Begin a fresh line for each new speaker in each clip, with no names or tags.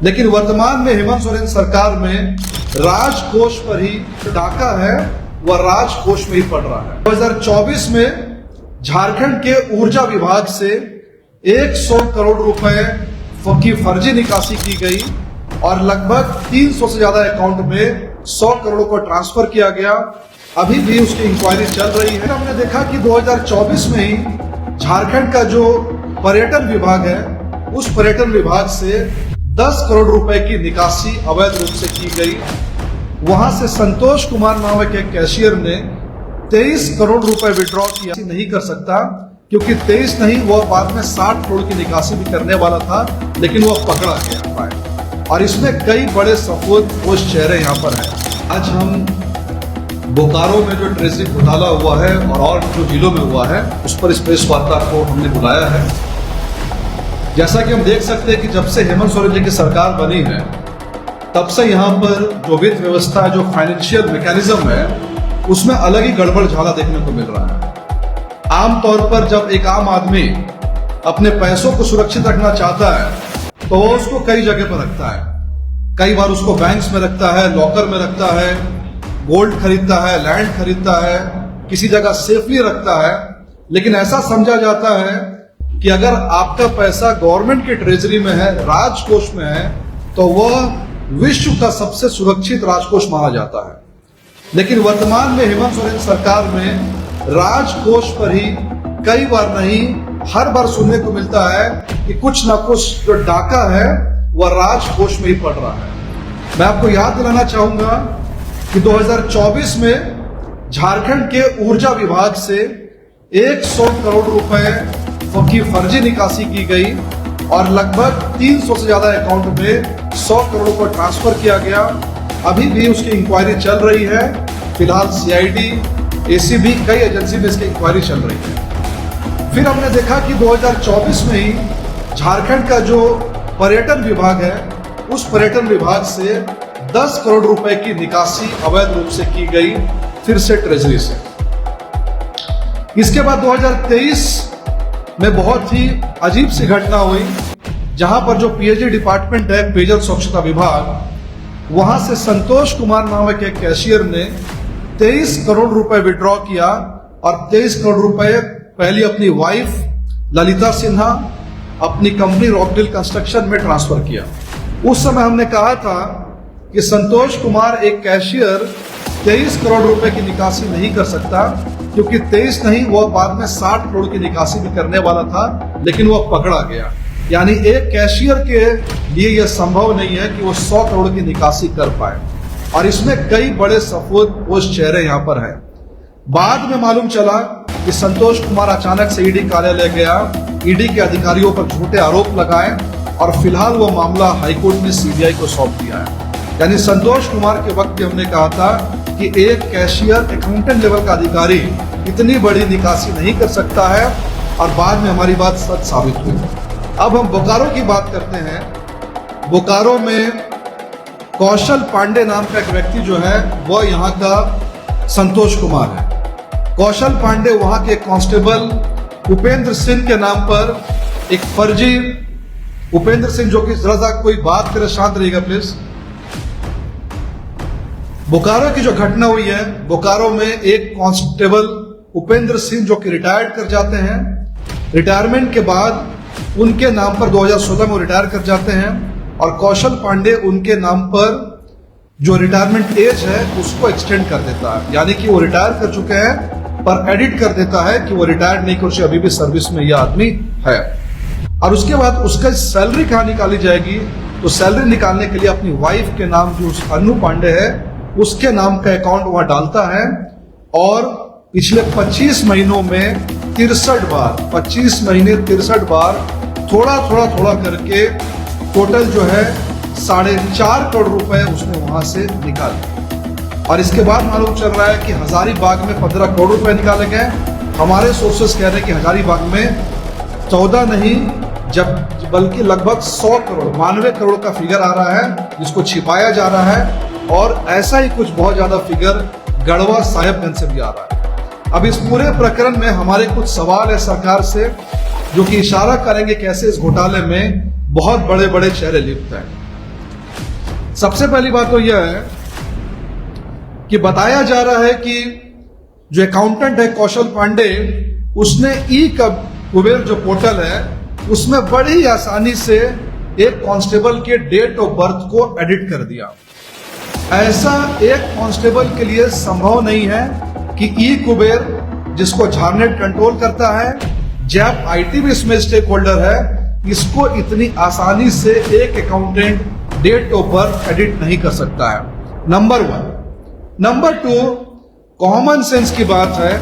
लेकिन वर्तमान में हेमंत सोरेन सरकार में राजकोष पर ही डाका है, वह राजकोष में ही पड़ रहा है। 2024 में झारखंड के ऊर्जा विभाग से 100 करोड़ रुपए की फर्जी निकासी की गई और लगभग 300 से ज्यादा अकाउंट में 100 करोड़ को ट्रांसफर किया गया। अभी भी उसकी इंक्वायरी चल रही है। हमने देखा कि 2024 में ही झारखंड का जो पर्यटन विभाग है, उस पर्यटन विभाग से 10 करोड़ रुपए की निकासी अवैध रूप से की गई। वहां से संतोष कुमार नामक एक कैशियर ने 23 करोड़ रुपए विड्रॉ किया। नहीं कर सकता क्योंकि 23 नहीं, वह बाद में 60 करोड़ की निकासी भी करने वाला था, लेकिन वह पकड़ा गया। और इसमें कई बड़े सफेदपोश चेहरे यहाँ पर हैं। आज हम बोकारो में जो ट्रेजरी घोटाला हुआ है और जो जिलों में हुआ है, उस पर इस प्रेस वार्ता को हमने बुलाया है। जैसा कि हम देख सकते हैं कि जब से हेमंत सोरेन जी की सरकार बनी है, तब से यहाँ पर जो वित्त व्यवस्था, जो फाइनेंशियल मैकेनिज्म है, उसमें अलग ही गड़बड़ झाला देखने को मिल रहा है। आमतौर पर जब एक आम आदमी अपने पैसों को सुरक्षित रखना चाहता है, तो वो उसको कई जगह पर रखता है। कई बार उसको बैंक्स में रखता है, लॉकर में रखता है, गोल्ड खरीदता है, लैंड खरीदता है, किसी जगह सेफली रखता है। लेकिन ऐसा समझा जाता है कि अगर आपका पैसा गवर्नमेंट के ट्रेजरी में है, राजकोष में है, तो वह विश्व का सबसे सुरक्षित राजकोष माना जाता है। लेकिन वर्तमान में हेमंत सोरेन सरकार में राजकोष पर ही कई बार नहीं, हर बार सुनने को मिलता है कि कुछ ना कुछ जो डाका है वह राजकोष में ही पड़ रहा है। मैं आपको याद दिलाना चाहूंगा कि 2024 में झारखंड के ऊर्जा विभाग से 100 करोड़ रुपए की फर्जी निकासी की गई और लगभग 300 से ज्यादा अकाउंट में 100 करोड़ को ट्रांसफर किया गया। अभी भी उसकी इंक्वायरी चल रही है। फिलहाल सीआईडी, एसीबी, कई एजेंसी में इसकी इंक्वायरी चल रही है। फिर हमने देखा कि 2024 में ही झारखंड का जो पर्यटन विभाग है, उस पर्यटन विभाग से 10 करोड़ रुपए की निकासी अवैध रूप से की गई, फिर से ट्रेजरी से। इसके बाद 2023 में बहुत ही अजीब सी घटना हुई, जहां पर जो पीएचई डिपार्टमेंट है, पेयजल स्वच्छता विभाग, वहां से संतोष कुमार नामक एक कैशियर ने 23 करोड़ रुपए विड्रॉ किया और 23 करोड़ रुपए पहले अपनी वाइफ ललिता सिन्हा, अपनी कंपनी रॉकडेल कंस्ट्रक्शन में ट्रांसफर किया। उस समय हमने कहा था कि संतोष कुमार एक कैशियर 23 करोड़ रुपए की निकासी नहीं कर सकता, क्योंकि 23 नहीं, वह बाद में 60 करोड़ की निकासी भी करने वाला था, लेकिन वह पकड़ा गया। यानी एक कैशियर के लिए यह संभव नहीं है कि वो 100 करोड़ की निकासी कर पाए। और इसमें कई बड़े सफेदपोश चेहरे यहाँ पर हैं। बाद में मालूम चला कि संतोष कुमार अचानक से ईडी कार्यालय गया, ईडी के अधिकारियों पर झूठे आरोप लगाए और फिलहाल वो मामला हाईकोर्ट में सीबीआई को सौंप दिया है। यानी संतोष कुमार के वक्त भी हमने कहा था कि एक कैशियर, अकाउंटेंट लेवल का अधिकारी इतनी बड़ी निकासी नहीं कर सकता है, और बाद में हमारी बात सच साबित हुई। अब हम बोकारो की बात करते हैं। बोकारो में कौशल पांडे नाम का एक व्यक्ति जो है, वह यहाँ का संतोष कुमार है। कौशल पांडे वहां के कांस्टेबल उपेंद्र सिंह के नाम पर एक फर्जी, उपेंद्र सिंह जो कि जरा सा कोई बात करे, शांत रहिएगा प्लीज। बोकारो की जो घटना हुई है, बोकारो में एक कांस्टेबल उपेंद्र सिंह जो कि रिटायर्ड कर जाते हैं, रिटायरमेंट के बाद उनके नाम पर 2016 में रिटायर कर जाते हैं, और कौशल पांडे उनके नाम पर जो रिटायरमेंट एज है उसको एक्सटेंड कर देता है। यानी कि वो रिटायर कर चुके हैं, पर एडिट कर देता है कि वो रिटायर्ड नहीं, कुछ अभी भी सर्विस में यह आदमी है। और उसके बाद उसका सैलरी कहाँ निकाली जाएगी, तो सैलरी निकालने के लिए अपनी वाइफ के नाम जो अनु पांडे है, उसके नाम का अकाउंट वहां डालता है। और पिछले 25 महीनों में 63 बार, 25 महीने 63 बार थोड़ा करके टोटल जो है 4.5 करोड़ रुपए उसने वहां से निकाले। और इसके बाद मालूम चल रहा है कि हजारीबाग में 15 करोड़ रुपए निकाले गए। हमारे सोर्सेस कह रहे हैं कि हजारीबाग में 14 नहीं, जब बल्कि लगभग 100 करोड़, 92 करोड़ का फिगर आ रहा है, जिसको छिपाया जा रहा है। और ऐसा ही कुछ बहुत ज्यादा फिगर गढ़वा साहेबगंज से भी आ रहा है। अब इस पूरे प्रकरण में हमारे कुछ सवाल है सरकार से, जो कि इशारा करेंगे कैसे इस घोटाले में बहुत बड़े बड़े चेहरे लिप्त हैं। सबसे पहली बात तो यह है कि बताया जा रहा है कि जो अकाउंटेंट है कौशल पांडे, उसने ई कुबेर जो पोर्टल है उसमें बड़ी आसानी से एक कांस्टेबल के डेट ऑफ बर्थ को एडिट कर दिया। ऐसा एक कांस्टेबल के लिए संभव नहीं है कि ई कुबेर, जिसको झारनेट कंट्रोल करता है, जैप आईटी भी इसमें स्टेक होल्डर है, इसको इतनी आसानी से एक accountant date of birth edit नहीं कर सकता है। नंबर 1। नंबर 2, कॉमन सेंस की बात है।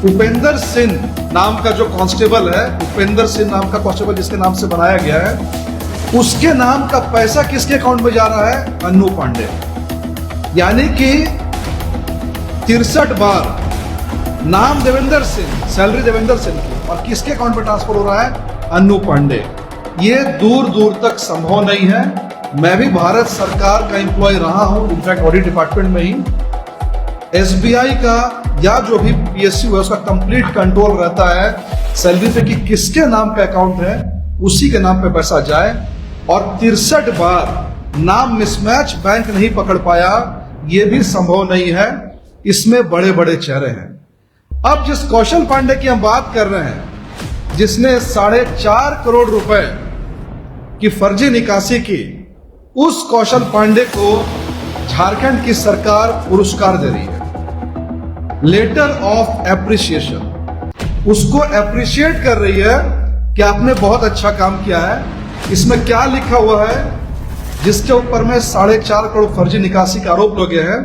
उपेंद्र सिंह नाम का जो कांस्टेबल है, उपेंद्र सिंह नाम का कांस्टेबल जिसके नाम से बनाया गया है, उसके नाम का पैसा किसके अकाउंट में जा रहा है? अन्नू पांडे। यानी कि 63 बार नाम देवेंद्र सिंह, सैलरी देवेंद्र सिंह की, और किसके अकाउंट में ट्रांसफर हो रहा है? अन्नू पांडे। ये दूर दूर तक संभव नहीं है। मैं भी भारत सरकार का एम्प्लॉय रहा हूं, इनफैक्ट ऑडिट डिपार्टमेंट में ही। एसबीआई का या जो भी पीएसयू है उसका कंप्लीट कंट्रोल रहता है सैलरी पे कि किसके नाम पे अकाउंट है, उसी के नाम पे पैसा जाए। और 63 बार नाम मिसमैच बैंक नहीं पकड़ पाया, ये भी संभव नहीं है। इसमें बड़े बड़े चेहरे हैं। अब जिस कौशल पांडे की हम बात कर रहे हैं, जिसने 4.5 करोड़ रुपए की फर्जी निकासी की, उस कौशल पांडे को झारखंड की सरकार पुरस्कार दे रही है, लेटर ऑफ एप्रिसिएशन। उसको एप्रिशिएट कर रही है कि आपने बहुत अच्छा काम किया है। इसमें क्या लिखा हुआ है? जिसके ऊपर में 4.5 करोड़ फर्जी निकासी का आरोप लगे हैं,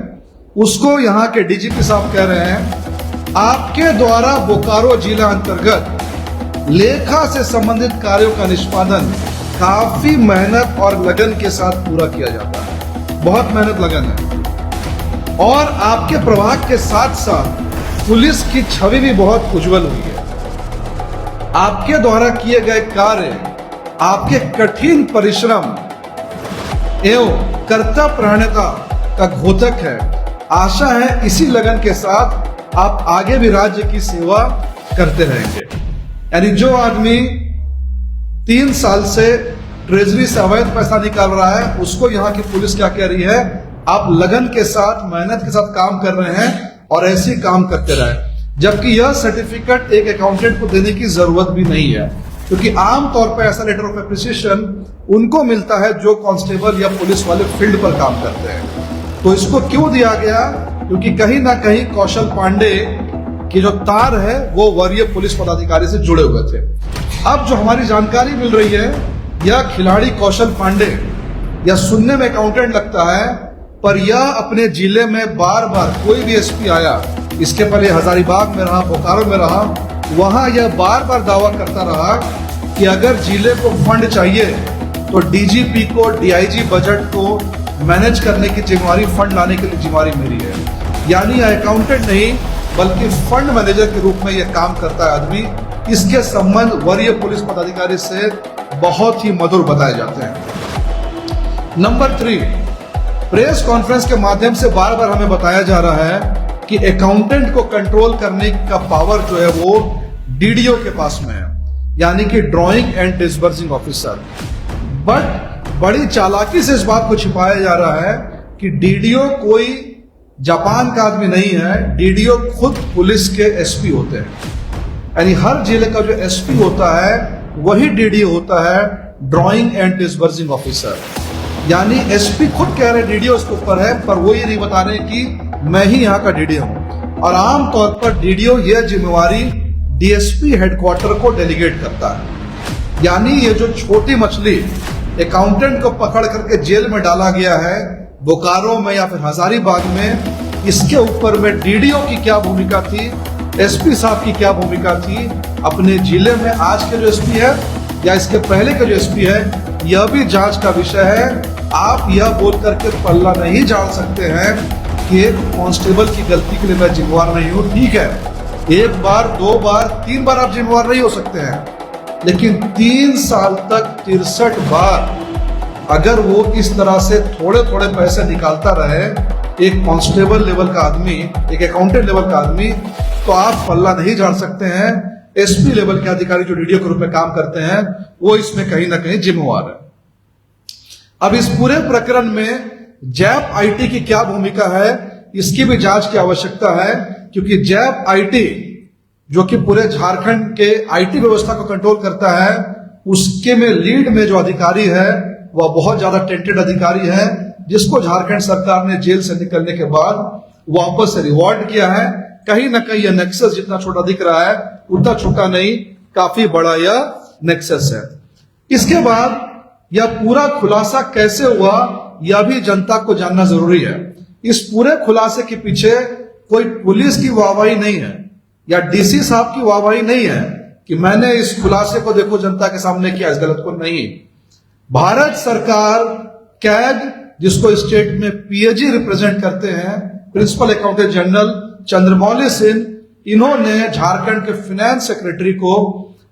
उसको यहाँ के डीजीपी साहब कह रहे हैं, आपके द्वारा बोकारो जिला अंतर्गत लेखा से संबंधित कार्यों का निष्पादन काफी मेहनत और लगन के साथ पूरा किया जाता है। बहुत मेहनत लगन है। और आपके प्रभाग के साथ साथ पुलिस की छवि भी बहुत उज्जवल हुई है। आपके द्वारा किए गए कार्य, आपके कठिन परिश्रम एवं कर्तव्यपरायणता का द्योतक है। आशा है इसी लगन के साथ आप आगे भी राज्य की सेवा करते रहेंगे। यानी जो आदमी 3 साल से ट्रेजरी से अवैध पैसा निकाल रहा है, उसको यहाँ की पुलिस क्या कह रही है? आप लगन के साथ, मेहनत के साथ काम कर रहे हैं और ऐसे ही काम करते रहे। जबकि यह सर्टिफिकेट एक अकाउंटेंट को देने की जरूरत भी नहीं है, क्योंकि आमतौर पर ऐसा लेटर ऑफ एप्रिसिएशन उनको मिलता है जो कांस्टेबल या पुलिस वाले फील्ड पर काम करते हैं। तो इसको क्यों दिया गया? क्योंकि कहीं ना कहीं कौशल पांडे की जो तार है वो वरीय पुलिस पदाधिकारी से जुड़े हुए थे। अब जो हमारी जानकारी मिल रही है, यह खिलाड़ी कौशल पांडे, यह सुनने में अकाउंटेंट लगता है, पर यह अपने जिले में बार बार कोई भी एसपी आया, इसके पहले हजारीबाग में रहा, बोकारो में रहा, वहां यह बार बार दावा करता रहा कि अगर जिले को फंड चाहिए तो डीजीपी को, डीआईजी बजट को मैनेज करने की जिम्मेवारी, फंड लाने के लिए जिम्मेवारी मेरी है। यानी अकाउंटेंट नहीं बल्कि फंड मैनेजर के रूप में यह काम करता है आदमी। इसके संबंध वरीय पुलिस पदाधिकारी से बहुत ही मधुर बताए जाते हैं। नंबर 3, प्रेस कॉन्फ्रेंस के माध्यम से बार बार हमें बताया जा रहा है कि अकाउंटेंट को कंट्रोल करने का पावर जो है वो डीडीओ के पास में है, यानी कि drawing and disbursing officer. But बड़ी चालाकी से इस बात को छिपाया जा रहा है कि डीडीओ कोई जापान का आदमी नहीं है। डीडीओ खुद पुलिस के एसपी होते हैं। यानी हर जिले का जो एसपी होता है वही डीडीओ होता है, ड्राइंग एंड डिसबर्सिंग ऑफिसर। यानी एसपी खुद कह रहे डीडीओ इसके ऊपर है, पर वो ये नहीं बता रहे कि मैं ही यहाँ का डीडीओ हूं। और आमतौर पर डीडीओ यह जिम्मेवारी डीएसपी हेडक्वार्टर को डेलीगेट करता है। यानी ये जो छोटी मछली अकाउंटेंट को पकड़ करके जेल में डाला गया है बोकारो में या फिर हजारीबाग में, इसके ऊपर में डीडीओ की क्या भूमिका थी, एसपी साहब की क्या भूमिका थी अपने जिले में, आज के जो एसपी है या इसके पहले का जो एसपी है, यह भी जांच का विषय है। आप यह बोल करके पल्ला नहीं झाड़ सकते हैं कि एक कांस्टेबल की गलती के लिए मैं जिम्मेवार नहीं हूं। ठीक है, 1 बार 2 बार 3 बार आप जिम्मेवार नहीं हो सकते हैं, लेकिन 3 साल तक 63 बार अगर वो इस तरह से थोड़े थोड़े पैसे निकालता रहे, एक कांस्टेबल लेवल का आदमी, एक अकाउंटेंट लेवल का आदमी, तो आप पल्ला नहीं झाड़ सकते हैं। एसपी लेवल के अधिकारी जो डीडीओ के रूप में काम करते हैं वो इसमें कहीं ना कहीं जिम्मेवार है। अब इस पूरे प्रकरण में जैप आईटी की क्या भूमिका है, इसकी भी जांच की आवश्यकता है, क्योंकि जैप आईटी जो कि पूरे झारखंड के आईटी व्यवस्था को कंट्रोल करता है, उसके में लीड में जो अधिकारी है वह बहुत ज्यादा टेंटेड अधिकारी है, जिसको झारखंड सरकार ने जेल से निकलने के बाद वापस से रिवॉर्ड किया है। कहीं ना कहीं यह नेक्सस जितना छोटा दिख रहा है उतना छोटा नहीं, काफी बड़ा यह नेक्सस है। इसके बाद यह पूरा खुलासा कैसे हुआ यह भी जनता को जानना जरूरी है। इस पूरे खुलासे के पीछे कोई पुलिस की वाहवाही नहीं है या डीसी साहब की वाहवाही नहीं है कि मैंने इस खुलासे को देखो जनता के सामने किया, इस गलत को नहीं। भारत सरकार कैग, जिसको स्टेट में पीएजी रिप्रेजेंट करते हैं, principal accountant general Chandramouli Singh, इन्होंने झारखंड के फाइनेंस सेक्रेटरी को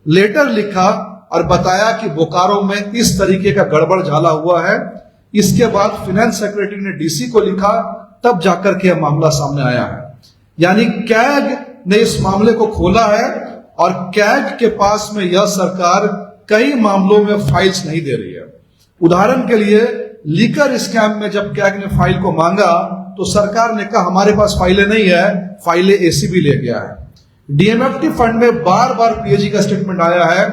लेटर लिखा और बताया कि बोकारो में इस तरीके का गड़बड़ झाला हुआ है। इसके बाद फाइनेंस सेक्रेटरी ने डीसी को लिखा, तब जाकर के यह मामला सामने आया है। यानी कैग ने इस मामले को खोला है और कैग के पास में यह सरकार कई मामलों में फाइल्स नहीं दे रही है। उदाहरण के लिए लीकर स्कैम में जब कैग ने फाइल को मांगा तो सरकार ने कहा हमारे पास फाइलें नहीं है, फाइलें एसीबी ले गया है। डीएमएफटी फंड में बार बार पीएजी का स्टेटमेंट आया है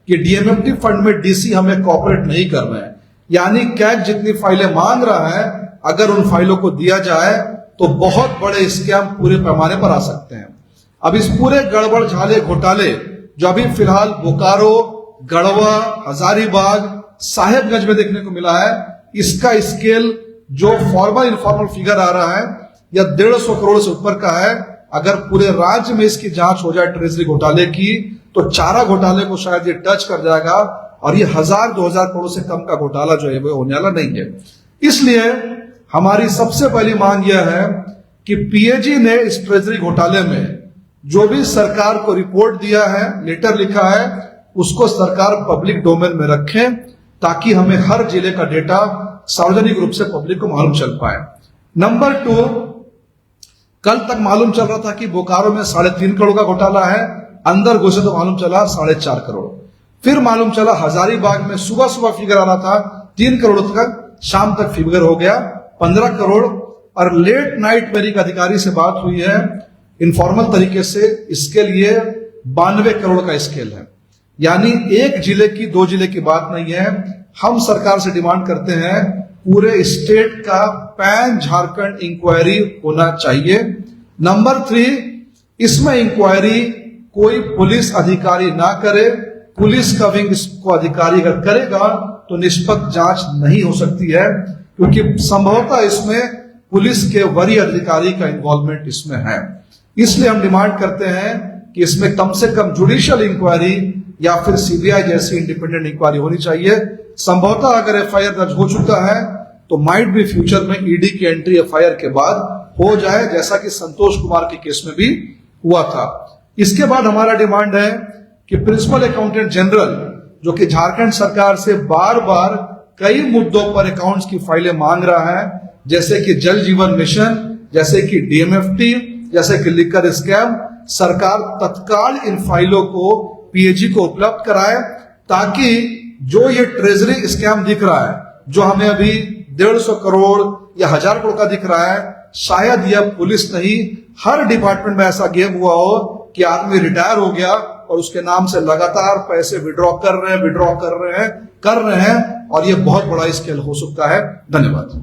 कि डीएमएफटी फंड में डीसी हमें कोऑपरेट नहीं कर रहे हैं। यानी कैग जितनी फाइलें मांग रहा है, अगर उन फाइलों को दिया जाए तो बहुत बड़े स्कैम पूरे पैमाने पर आ सकते हैं। अब इस पूरे गड़बड़ झाले घोटाले जो अभी फिलहाल बोकारो, गढ़वा, हजारीबाग, साहेबगंज में देखने को मिला है, इसका स्केल जो फॉर्मल इनफॉर्मल फिगर आ रहा है या 150 करोड़ से ऊपर का है। अगर पूरे राज्य में इसकी जांच हो जाए ट्रेजरी घोटाले की, तो चारा घोटाले को शायद ये टच कर जाएगा और ये 1000-2000 करोड़ से कम का घोटाला जो है वो होने वाला नहीं है। इसलिए हमारी सबसे पहली मांग यह है कि पीएजी ने इस ट्रेजरी घोटाले में जो भी सरकार को रिपोर्ट दिया है, लेटर लिखा है, उसको सरकार पब्लिक डोमेन में रखें, ताकि हमें हर जिले का डेटा सार्वजनिक रूप से पब्लिक को मालूम चल पाए। नंबर 2, कल तक मालूम चल रहा था कि बोकारो में 3.5 करोड़ का घोटाला है, अंदर घुसे तो मालूम चला 4.5 करोड़। फिर मालूम चला हजारीबाग में सुबह सुबह फिगर आ रहा था 3 करोड़ तक, शाम तक फिगर हो गया 15 करोड़। और लेट नाइट मेरी एक अधिकारी से बात हुई है इनफॉर्मल तरीके से, इसके लिए 92 करोड़ का स्केल है। यानी एक जिले की 2 जिले की बात नहीं है। हम सरकार से डिमांड करते हैं पूरे स्टेट का पैन झारखंड इंक्वायरी होना चाहिए। नंबर 3, इसमें इंक्वायरी कोई पुलिस अधिकारी ना करे, पुलिस का विंग इसको अधिकारी अगर करेगा तो निष्पक्ष जांच नहीं हो सकती है, क्योंकि संभवतः इसमें पुलिस के वरीय अधिकारी का इन्वॉल्वमेंट इसमें है। इसलिए हम डिमांड करते हैं कि इसमें कम से कम जुडिशियल इंक्वायरी या फिर सीबीआई जैसी इंडिपेंडेंट इंक्वायरी होनी चाहिए। संभवतः अगर एफआईआर दर्ज हो चुका है तो माइट भी फ्यूचर में ईडी की एंट्री एफआईआर के बाद हो जाए, जैसा कि संतोष कुमार के केस में भी हुआ था। इसके बाद हमारा डिमांड है कि प्रिंसिपल अकाउंटेंट जनरल, जो कि झारखंड सरकार से बार बार कई मुद्दों पर अकाउंट्स की फाइलें मांग रहा है, जैसे कि जल जीवन मिशन, जैसे कि डीएमएफटी, जैसे कि लिकर स्कैम, सरकार तत्काल इन फाइलों को पीएजी को उपलब्ध कराए, ताकि जो ये ट्रेजरी स्कैम दिख रहा है, जो हमें अभी 150 करोड़ या 1000 करोड़ का दिख रहा है, शायद यह पुलिस नहीं, हर डिपार्टमेंट में ऐसा गेम हुआ हो कि आदमी रिटायर हो गया और उसके नाम से लगातार पैसे विड्रॉ कर रहे हैं और ये बहुत बड़ा स्केल हो सकता है। धन्यवाद।